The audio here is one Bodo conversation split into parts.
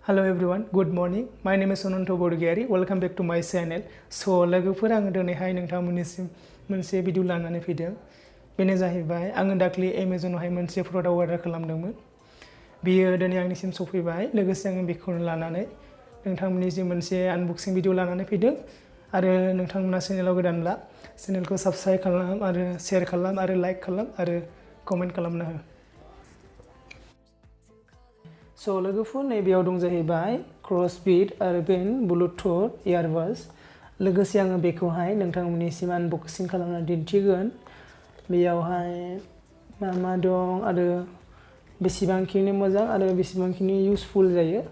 Hello everyone, good morning. My name is nwngtang. Welcome back to my channel. So, लोगोफोर आङो दिनैहाय नोंथांमोननिसिम मोनसे भिडिअ लानानै फैदों। बेनो जाहैबाय आङो दाख्लि Amazonआवहाय मोनसे प्रडाक्ट अर्डार खालामदोंमोन। बियो दिनै आंनिसिम सफैबाय। लोगोसे आङो बेखौनो लानानै नोंथांमोननिसिम मोनसे आनबक्सिं भिडिअ लानानै फैदों। आरो नोंथांमोना चेनेलाव गोदानब्ला चेनेलखौ साबस्क्राइब खालाम आरो शेयार खालाम आरो लाइक खालाम आरो कमेन्ट खालामना हो। So, लोगोफोर नैबेयाव दं जाहैबाय CROSSBEATS आरो ब्लुटुथ Earbuds। लोगोसे आङो बेखौहाय नोंथांमोननिसिम आनबक्सिं खालामना दिन्थिगोन। बेयावहाय मा दं आरो बेसेबांखिनि मोजां आरो बेसेबांखिनि इउजफुल जायो।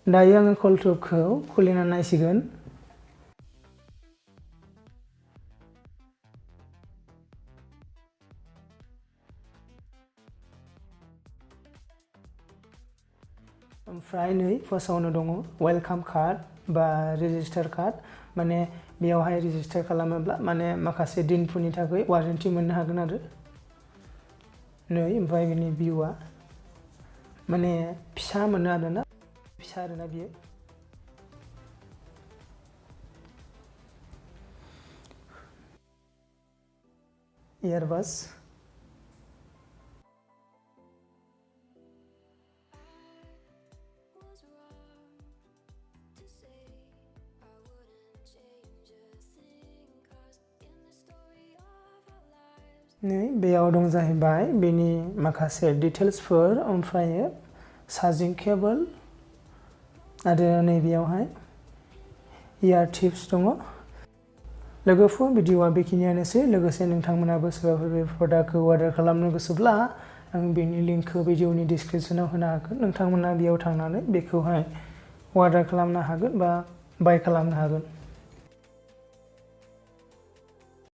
दायो आङो कलटपखौ खुलिना नायसिगोन। ओमफ्राय नै फार्स्टआवनो दङ वेलकाम कार्ड बा रेजिस्टार कार्ड। माने बेयावहाय रेजिस्टार खालामोब्ला माने माखासे दिनफोरनि थाखाय वारेन्टि मोननो हागोन आरो। नै ओमफ्राय बिनि भिउआ माने फिसा मोनो आरोना। फिसा आरोना बियो। Earbuds नै बेयाव दं जाहैबाय बेनि माखासे डिटेल्सफोर ओमफ्राय चार्जिं केबल आरो नैबेयावहाय इयार टिप्स दङ। लोगोफोर भिडिअआ बेखिनियानोसै। लोगोसे नोंथांमोनाबो सोरबाफोर बे प्रडाक्टखौ अर्डार खालामनो गोसोब्ला आं बेनि लिंकखौ भिडिअनि डिसक्रिपसनाव होनो हागोन। नोंथांमोना बेयाव थांनानै बेखौहाय अर्डार खालामनो हागोन बा बाय खालामनो हागोन।